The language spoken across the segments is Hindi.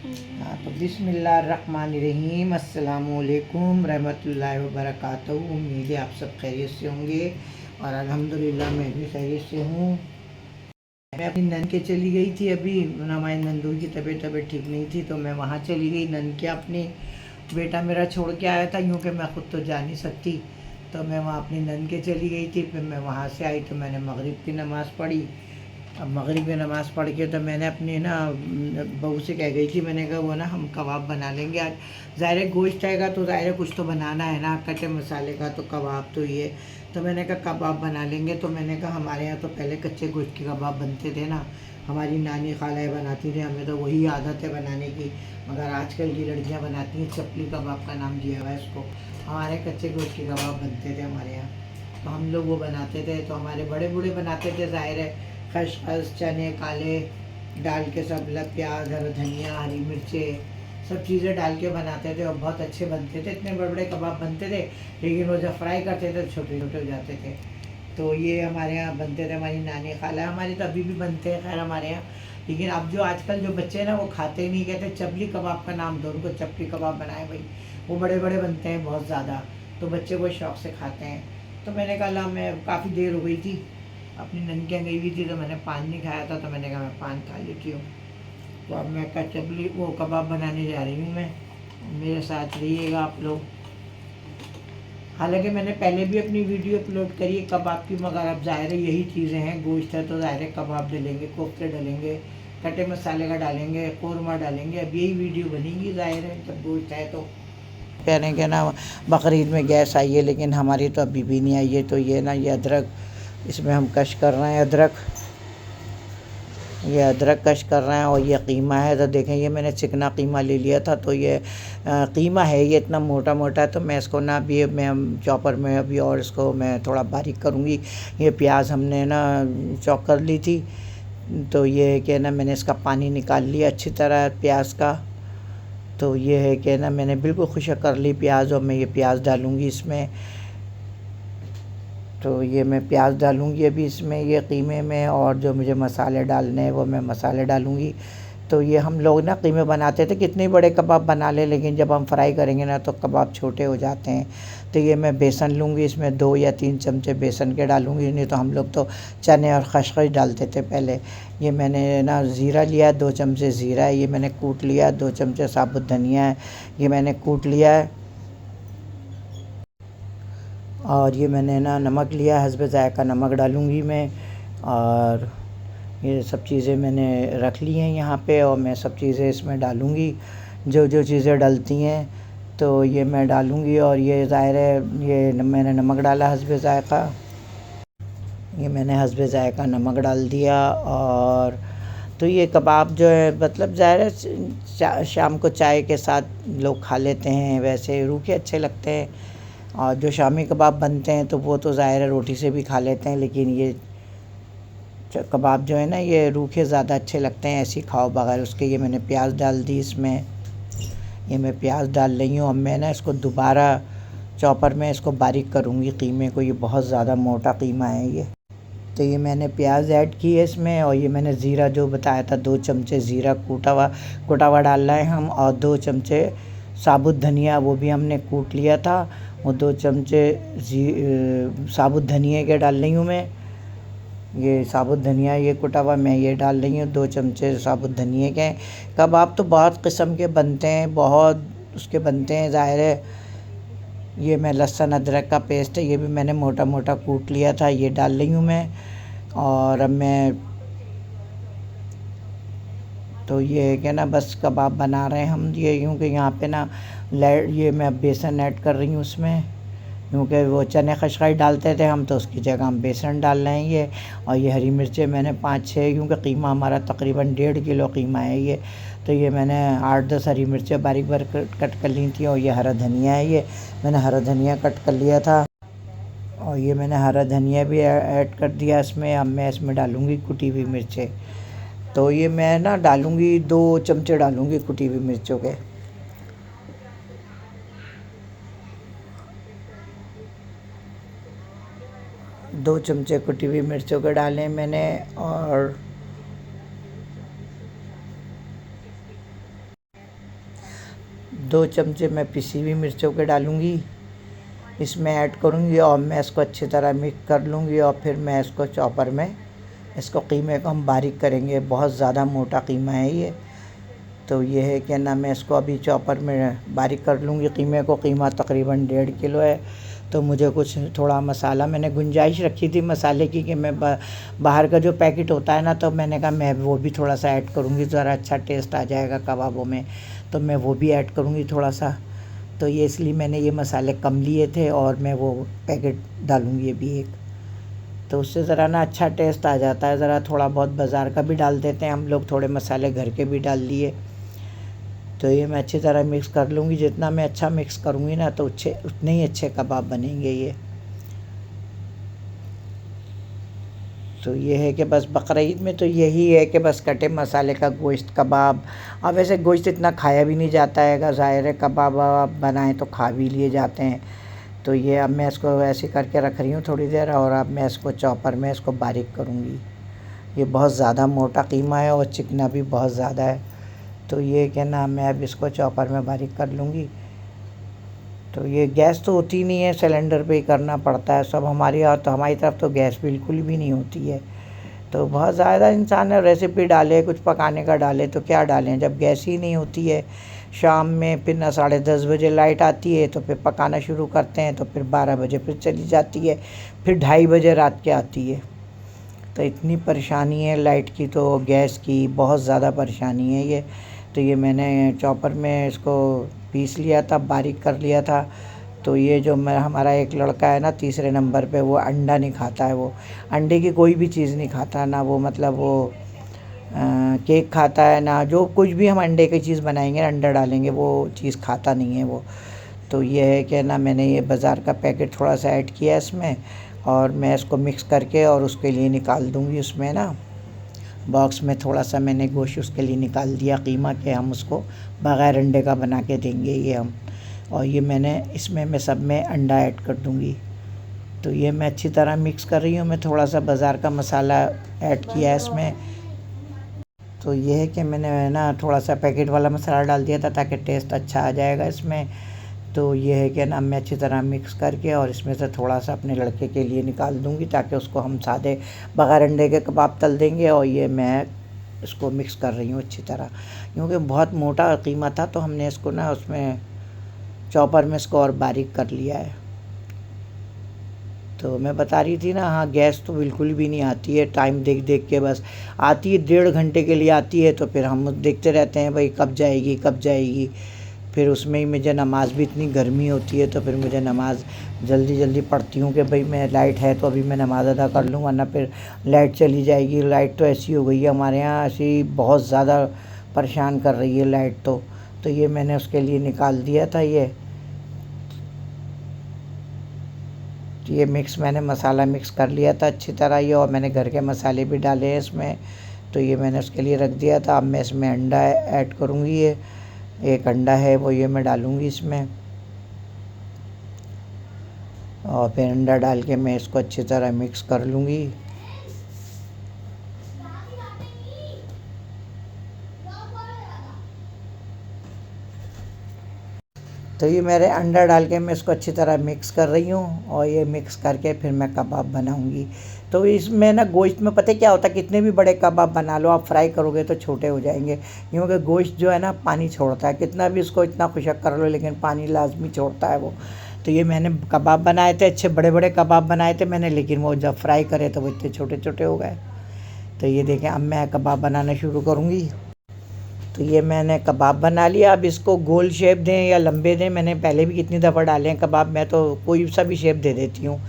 हाँ, तो बिस्मिल्लाहिर्रहमानिर्रहीम, अस्सलामुअलैकुम रहमतुल्लाहि व बरकातहू। उम्मीद है आप सब खैरियत से होंगे और अल्हम्दुलिल्लाह मैं भी खैरियत से हूँ। मैं अपनी नन के चली गई थी, अभी हमारी नंदू की तबीयत ठीक नहीं थी तो मैं वहाँ चली गई नन के। अपनी बेटा मेरा छोड़ के आया था, यूँ कि मैं ख़ुद तो जा नहीं सकती, तो मैं वहाँ अपनी नन के चली गई थी। फिर मैं वहाँ से आई तो मैंने मगरिब की नमाज़ पढ़ी। अब मगरिब में नमाज़ पढ़ के तो मैंने अपनी ना बहू से कह गई थी, मैंने कहा वो ना हम कबाब बना लेंगे आज। ज़ाहिर गोश्त आएगा तो ज़ाहिर कुछ तो बनाना है ना, कटे मसाले का तो कबाब तो ये। तो मैंने कहा कबाब बना लेंगे। तो मैंने कहा हमारे यहाँ तो पहले कच्चे गोश्त के कबाब बनते थे ना, हमारी नानी खालाएँ बनाती थी, हमें तो वही आदत है बनाने की। मगर आजकल की लड़कियाँ बनाती हैं चपली कबाब का नाम दिया हुआ है इसको। हमारे कच्चे गोश्त के कबाब बनते थे हमारे यहाँ, तो हम लोग वो बनाते थे। तो हमारे बड़े बूढ़े बनाते थे, ज़ाहिर है खसखस चने काले डाल के सब प्याज हरा धनिया हरी मिर्चें सब चीज़ें डाल के बनाते थे और बहुत अच्छे बनते थे। इतने बड़े बड़े कबाब बनते थे, लेकिन वो जब फ्राई करते थे तो छोटे छोटे हो जाते थे। तो ये हमारे यहाँ बनते थे, हमारी नानी खाला हमारी तो अभी भी बनते हैं खैर हमारे यहाँ। लेकिन अब जो आजकल जो बच्चे हैं ना वो खाते नहीं, कहते चपली कबाब का नाम दो उनको, चपली कबाब बनाए भाई। वो बड़े बड़े बनते हैं बहुत ज़्यादा, तो बच्चे को शौक़ से खाते हैं। तो मैंने कहा ला, मैं काफ़ी देर हो गई थी अपनी ननकियाँ गई हुई थी तो मैंने पान नहीं खाया था, तो मैंने कहा मैं पान खा लेती हूँ। तो अब मैं चपली वो कबाब बनाने जा रही हूँ मैं, मेरे साथ रहिएगा आप लोग। हालांकि मैंने पहले भी अपनी वीडियो अपलोड करी है कबाब की, मगर अब ज़ाहिर है यही चीज़ें हैं, गोश्त है तो ज़ाहिर है कबाब डालेंगे, कोफ्ते डालेंगे, कटे मसाले का डालेंगे, कौरमा डालेंगे। अब यही वीडियो बनेगी ज़ाहिर है, जब गोश्त है तो। कह रहे हैं कि ना बकरीद में गैस आई है, लेकिन हमारी तो अभी भी नहीं आई है। तो ये ना ये अदरक इसमें हम कश कर रहे हैं, ये अदरक कश कर रहे हैं। और ये कीमा है, तो देखें ये मैंने चिकना कीमा ले लिया था, तो ये कीमा है ये इतना मोटा मोटा, तो मैं इसको ना अभी मैं चॉपर में अभी और इसको मैं थोड़ा बारीक करूँगी। ये प्याज हमने ना चॉप कर ली थी, तो ये है कि ना मैंने इसका पानी निकाल लिया अच्छी तरह प्याज का। तो ये है कि ना मैंने बिल्कुल खुशक कर ली प्याज, और मैं ये प्याज डालूँगी इसमें। तो ये मैं प्याज डालूँगी अभी इसमें ये कीमे में, और जो मुझे मसाले डालने हैं वो मैं मसाले डालूँगी। तो ये हम लोग ना कीमे बनाते थे कितने बड़े कबाब बना ले, लेकिन जब हम फ्राई करेंगे ना तो कबाब छोटे हो जाते हैं। तो ये मैं बेसन लूँगी, इसमें 2 या 3 चमचे बेसन के डालूँगी, नहीं तो हम लोग तो चने और खसखस डालते थे पहले। ये मैंने ना ज़ीरा लिया, 2 चमचे ज़ीरा है, ये मैंने कूट लिया। 2 चमचे साबुत धनिया है, ये मैंने कूट लिया है। और ये मैंने ना नमक लिया, हस्बे ज़ायक़ा नमक डालूँगी मैं। और ये सब चीज़ें मैंने रख ली हैं यहाँ पे, और मैं सब चीज़ें इसमें डालूँगी जो जो चीज़ें डलती हैं, तो ये मैं डालूँगी। और ये ज़ाहिर है ये मैंने नमक डाला हस्बे ज़ायक़ा, ये मैंने हस्बे ज़ायक़ा नमक डाल दिया। और तो ये कबाब जो है मतलब ज़ाहिर है शाम को चाय के साथ लोग खा लेते हैं, वैसे रूखे अच्छे लगते हैं। और जो शामी कबाब बनते हैं तो वो तो ज़ाहिर है रोटी से भी खा लेते हैं, लेकिन ये कबाब जो है ना ये रूखे ज़्यादा अच्छे लगते हैं, ऐसे ही खाओ बगैर उसके। ये मैंने प्याज डाल दी इसमें, ये मैं प्याज डाल रही हूँ। अब मैं ना इसको दोबारा चॉपर में इसको बारीक करूँगी कीमे को, ये बहुत ज़्यादा मोटा कीमा है ये। तो ये मैंने प्याज ऐड की है इसमें, और ये मैंने ज़ीरा जो बताया था 2 चमचे ज़ीरा कूटा हुआ डाल रहे हैं हम, और 2 चमचे साबुत धनिया वो भी हमने कूट लिया था, वो 2 चमचे साबुत धनिया के डाल रही हूँ मैं। ये साबुत धनिया ये कुटा हुआ मैं ये डाल रही हूँ, 2 चमचे साबुत धनिया के। कबाब तो बहुत किस्म के बनते हैं, बहुत उसके बनते हैं ज़ाहिर है। ये मैं लहसुन अदरक का पेस्ट है, ये भी मैंने मोटा मोटा कूट लिया था, ये डाल रही हूँ मैं। और अब मैं तो ये है कि ना बस कबाब बना रहे हैं हम, ये यूँ कि यहाँ पे ना ये मैं बेसन ऐड कर रही हूँ उसमें, क्योंकि वो चने खसखस डालते थे हम, तो उसकी जगह हम बेसन डाल रहे हैं ये। और ये हरी मिर्चें मैंने 5-6, क्योंकि कीमा हमारा तकरीबन 1.5 किलो कीमा है ये, तो ये मैंने 8-10 हरी मिर्चें बारीक बारीक कट कर ली थी। और ये हरा धनिया है, ये मैंने हरा धनिया कट कर लिया था, और ये मैंने हरा धनिया भी ऐड कर दिया इसमें। अब मैं इसमें डालूँगी कुटी हुई मिर्चें, तो ये मैं ना डालूँगी 2 चमचे डालूँगी कुटी हुई मिर्चों के। 2 चमचे कुटी हुई मिर्चों के डाले मैंने। और 2 चमचे मैं पिसी हुई मिर्चों के डालूँगी, इसमें ऐड करूँगी और मैं इसको अच्छी तरह मिक्स कर लूँगी। और फिर मैं इसको चॉपर में इसको कीमे को हम बारीक करेंगे। बहुत ज़्यादा मोटा कीमा है ये, तो ये है कि ना मैं इसको अभी चॉपर में बारीक कर लूँगी कीमे को। कीमा तकरीबन 1.5 किलो है, तो मुझे कुछ थोड़ा मसाला मैंने गुंजाइश रखी थी मसाले की कि मैं बाहर का जो पैकेट होता है ना, तो मैंने कहा मैं वो भी थोड़ा सा ऐड करूँगी, ज़रा अच्छा टेस्ट आ जाएगा कबाबों में, तो मैं वो भी ऐड करूँगी थोड़ा सा। तो ये इसलिए मैंने ये मसाले कम लिए थे और मैं वो पैकेट डालूँगी अभी एक, तो उससे ज़रा ना अच्छा टेस्ट आ जाता है। ज़रा थोड़ा बहुत बाज़ार का भी डाल देते हैं हम लोग, थोड़े मसाले घर के भी डाल लिए। तो ये मैं अच्छी तरह मिक्स कर लूँगी। जितना मैं अच्छा मिक्स करूँगी ना, तो उतने ही अच्छे कबाब बनेंगे ये। तो ये है कि बस बकरीद में तो यही है कि बस कटे मसाले का गोश्त कबाब। अब वैसे गोश्त इतना खाया भी नहीं जाता है, ज़ाहिर है कबाब बनाएं तो खा भी लिए जाते हैं। तो ये अब मैं इसको ऐसे करके रख रही हूँ थोड़ी देर, और अब मैं इसको चॉपर में इसको बारीक करूँगी। ये बहुत ज़्यादा मोटा कीमा है और चिकना भी बहुत ज़्यादा है, तो ये क्या ना मैं अब इसको चॉपर में बारीक कर लूँगी। तो ये गैस तो होती नहीं है, सिलेंडर पे ही करना पड़ता है सब। हमारे यहाँ तो, हमारी तरफ तो गैस बिल्कुल भी नहीं होती है। तो बहुत ज़्यादा इंसान रेसिपी डाले, कुछ पकाने का डाले तो क्या डालें जब गैस ही नहीं होती है। शाम में फिर ना 10:30 बजे लाइट आती है, तो फिर पकाना शुरू करते हैं, तो फिर 12 बजे फिर चली जाती है, फिर 2:30 बजे रात के आती है। तो इतनी परेशानी है लाइट की, तो गैस की बहुत ज़्यादा परेशानी है ये। तो ये मैंने चॉपर में इसको पीस लिया था, बारीक कर लिया था। तो ये जो हमारा एक लड़का है ना 3रे नंबर पे, वो अंडा नहीं खाता है, वो अंडे की कोई भी चीज़ नहीं खाता ना, वो मतलब वो केक खाता है ना, जो कुछ भी हम अंडे की चीज़ बनाएंगे अंडा डालेंगे वो चीज़ खाता नहीं है वो। तो ये है कि ना मैंने ये बाज़ार का पैकेट थोड़ा सा ऐड किया इसमें, और मैं इसको मिक्स करके और उसके लिए निकाल दूँगी उसमें ना बॉक्स में थोड़ा सा मैंने गोश्त उसके लिए निकाल दिया कीमा के, हम उसको बग़ैर अंडे का बना के देंगे ये हम। और ये मैंने इसमें मैं सब में अंडा ऐड कर दूँगी। तो ये मैं अच्छी तरह मिक्स कर रही हूँ। मैं थोड़ा सा बाज़ार का मसाला ऐड किया है इसमें। तो ये है कि मैंने ना थोड़ा सा पैकेट वाला मसाला डाल दिया था ताकि टेस्ट अच्छा आ जाएगा इसमें। तो ये है कि ना मैं अच्छी तरह मिक्स करके और इसमें से थोड़ा सा अपने लड़के के लिए निकाल दूँगी, ताकि उसको हम सादे बग़ैर अंडे के कबाब तल देंगे। और ये मैं इसको मिक्स कर रही हूँ अच्छी तरह, क्योंकि बहुत मोटा कीमा था, तो हमने इसको ना उसमें चॉपर में इसको और बारीक कर लिया है। तो मैं बता रही थी ना, हाँ गैस तो बिल्कुल भी नहीं आती है, टाइम देख देख के बस आती है, 1.5 घंटे के लिए आती है। तो फिर हम देखते रहते हैं भाई कब जाएगी कब जाएगी। फिर उसमें ही मुझे नमाज़ भी, इतनी गर्मी होती है तो फिर मुझे नमाज़ जल्दी जल्दी पढ़ती हूँ कि भाई मैं लाइट है तो अभी मैं नमाज़ अदा कर लूँ, वरना फिर लाइट चली जाएगी। लाइट तो ऐसी हो गई है हमारे यहाँ, ऐसी बहुत ज़्यादा परेशान कर रही है लाइट तो ये मैंने उसके लिए निकाल दिया था ये। ये मिक्स मैंने मसाला मिक्स कर लिया था अच्छी तरह ये, और मैंने घर के मसाले भी डाले हैं इसमें। तो ये मैंने उसके लिए रख दिया था। अब मैं इसमें अंडा ऐड करूँगी, ये एक अंडा है वो ये मैं डालूँगी इसमें, और फिर अंडा डाल के मैं इसको अच्छी तरह मिक्स कर लूँगी। तो ये मेरे अंडा डाल के मैं इसको अच्छी तरह मिक्स कर रही हूँ, और ये मिक्स करके फिर मैं कबाब बनाऊँगी। तो इसमें ना गोश्त में पता क्या होता है, कितने भी बड़े कबाब बना लो आप, फ्राई करोगे तो छोटे हो जाएंगे, क्योंकि गोश्त जो है ना पानी छोड़ता है, कितना भी इसको इतना खुशक कर लो लेकिन पानी लाजमी छोड़ता है वो। तो ये मैंने कबाब बनाए थे, अच्छे बड़े बड़े कबाब बनाए थे मैंने, लेकिन वो जब फ्राई करे तो वो इतने छोटे छोटे हो गए। तो ये देखें, अब मैं कबाब बनाना शुरू करूँगी। तो ये मैंने कबाब बना लिया। अब इसको गोल शेप दें या लंबे दें, मैंने पहले भी कितनी दफ़ा डाले हैं कबाब, मैं तो कोई सा भी शेप दे देती हूँ।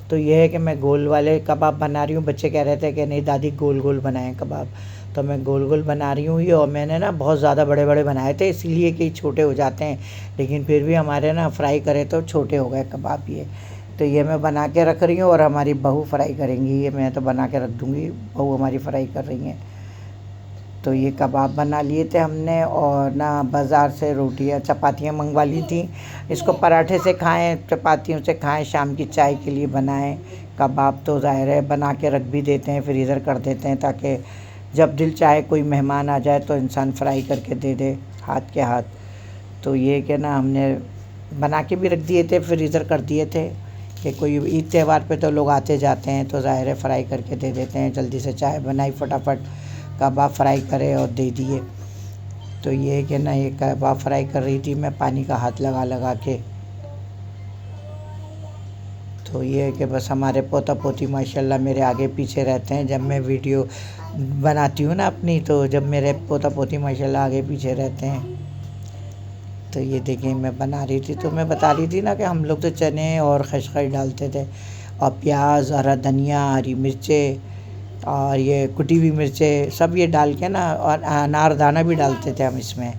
तो ये है कि मैं गोल वाले कबाब बना रही हूँ। बच्चे कह रहे थे कि नहीं दादी गोल गोल बनाएं कबाब, तो मैं गोल गोल बना रही हूँ ये। और मैंने ना बहुत ज़्यादा बड़े बड़े बनाए थे, इसलिए कि छोटे हो जाते हैं, लेकिन फिर भी हमारे ना फ्राई करे तो छोटे हो गए कबाब ये। तो ये मैं बना के रख रही हूँ और हमारी बहू फ्राई करेंगी, ये मैं तो बना के रख दूँगी, बहू हमारी फ्राई कर रही हैं। तो ये कबाब बना लिए थे हमने, और ना बाज़ार से रोटियाँ चपातियाँ मंगवा ली थी। इसको पराठे से खाएं, चपातियों से खाएं, शाम की चाय के लिए बनाएं। कबाब तो ज़ाहिर है बना के रख भी देते हैं, फ्रीज़र कर देते हैं, ताकि जब दिल चाहे कोई मेहमान आ जाए तो इंसान फ्राई करके दे दे हाथ के हाथ। तो ये कि ना हमने बना के भी रख दिए थे, फ्रीज़र कर दिए थे कि कोई ईद त्यौहार पे तो लोग आते जाते हैं, तो ज़ाहिर है फ्राई करके दे देते हैं। जल्दी से चाय बनाई, फटाफट कबाब फ्राई करे और दे दिए। तो ये कि ना ये कबाब फ्राई कर रही थी मैं पानी का हाथ लगा लगा के। तो ये है कि बस हमारे पोता पोती माशाल्लाह मेरे आगे पीछे रहते हैं। जब मैं वीडियो बनाती हूँ ना अपनी, तो जब मेरे पोता पोती माशाल्लाह आगे पीछे रहते हैं। तो ये देखिए मैं बना रही थी, तो मैं बता रही थी ना कि हम लोग तो चने और खसखस डालते थे और प्याज, हरा धनिया, हरी मिर्चें और ये कुटी हुई मिर्चें सब ये डाल के ना, और अनारदाना भी डालते थे हम इसमें।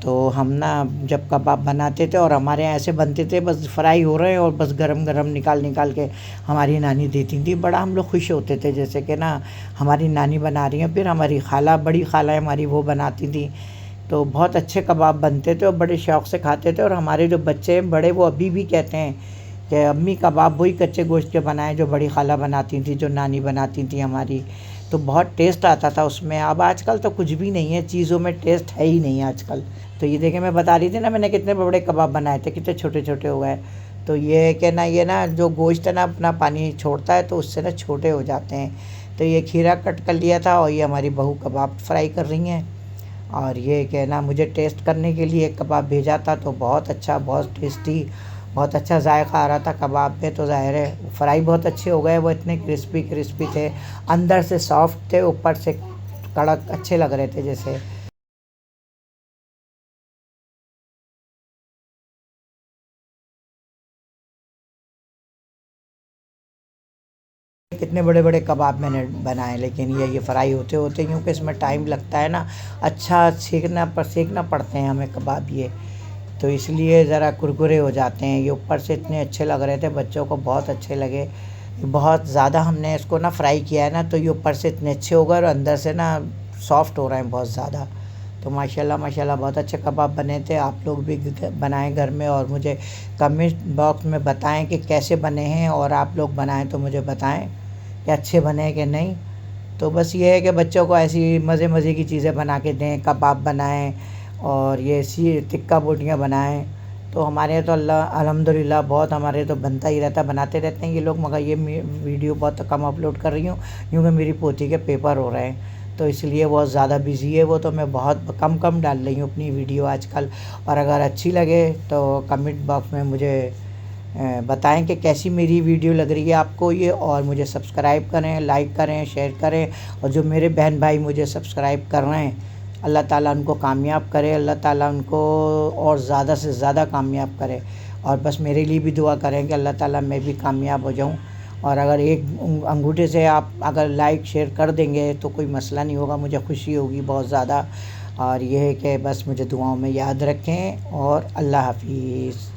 तो हम ना जब कबाब बनाते थे और हमारे यहाँ ऐसे बनते थे, बस फ्राई हो रहे हैं और बस गरम गरम निकाल निकाल के हमारी नानी देती थी। बड़ा हम लोग खुश होते थे जैसे कि ना हमारी नानी बना रही हैं। फिर हमारी खाला, बड़ी खाला हमारी, वो बनाती थी। तो बहुत अच्छे कबाब बनते थे और बड़े शौक़ से खाते थे। और हमारे जो बच्चे हैं बड़े, वो अभी भी कहते हैं कि अम्मी कबाब वही कच्चे गोश्त के बनाए जो बड़ी खाला बनाती थी, जो नानी बनाती थी हमारी। तो बहुत टेस्ट आता था उसमें। अब आजकल तो कुछ भी नहीं है, चीज़ों में टेस्ट है ही नहीं आजकल। तो ये देखिए मैं बता रही थी ना मैंने कितने बड़े कबाब बनाए थे, कितने छोटे छोटे हो गए। तो ये है कि ना ये ना जो गोश्त है ना अपना पानी छोड़ता है, तो उससे ना छोटे हो जाते हैं। तो ये खीरा कट कर लिया था और ये हमारी बहू कबाब फ्राई कर रही हैं। और ये कि ना मुझे टेस्ट करने के लिए कबाब भेजा था, तो बहुत अच्छा, बहुत टेस्टी, बहुत अच्छा जायका आ रहा था कबाब में। तो ज़ाहिर है फ्राई बहुत अच्छे हो गए, वो इतने क्रिस्पी क्रिस्पी थे, अंदर से सॉफ्ट थे, ऊपर से कड़क, अच्छे लग रहे थे जैसे। कितने बड़े बड़े कबाब मैंने बनाए, लेकिन ये फ्राई होते होते, क्योंकि इसमें टाइम लगता है ना, अच्छा सेकना पड़ते हैं हमें कबाब ये, तो इसलिए ज़रा कुरकुरे हो जाते हैं। ये ऊपर से इतने अच्छे लग रहे थे, बच्चों को बहुत अच्छे लगे। बहुत ज़्यादा हमने इसको ना फ्राई किया है ना, तो ये ऊपर से इतने अच्छे हो गए और अंदर से ना सॉफ्ट हो रहे हैं बहुत ज़्यादा। तो माशाल्लाह माशाल्लाह बहुत अच्छे कबाब बने थे। आप लोग भी बनाएं घर में और मुझे कमेंट बॉक्स में बताएं कि कैसे बने हैं, और आप लोग बनाएं तो मुझे बताएं कि अच्छे बने कि नहीं। तो बस ये है कि बच्चों को ऐसी मज़े मज़े की चीज़ें बना के दें, कबाब बनाएं और ये टिक्का बोटियाँ बनाएं। तो हमारे यहाँ तो अल्लाह अल्हम्दुलिल्लाह बहुत हमारे तो बनता ही रहता, बनाते रहते हैं ये लोग। मगर ये वीडियो बहुत कम अपलोड कर रही हूँ क्योंकि मेरी पोती के पेपर हो रहे हैं, तो इसलिए बहुत ज़्यादा बिज़ी है वो। तो मैं बहुत कम डाल रही हूँ अपनी वीडियो आजकल। और अगर अच्छी लगे तो कमेंट बॉक्स में मुझे बताएं कि कैसी मेरी वीडियो लग रही है आपको ये, और मुझे सब्सक्राइब करें, लाइक करें, शेयर करें। और जो मेरे बहन भाई मुझे सब्सक्राइब कर रहे हैं, अल्लाह ताला उनको कामयाब करे, अल्लाह ताला उनको और ज़्यादा से ज़्यादा कामयाब करे। और बस मेरे लिए भी दुआ करें कि अल्लाह ताला मैं भी कामयाब हो जाऊं। और अगर एक अंगूठे से आप अगर लाइक शेयर कर देंगे तो कोई मसला नहीं होगा, मुझे खुशी होगी बहुत ज़्यादा। और ये है कि बस मुझे दुआओं में याद रखें, और अल्लाह हाफिज़।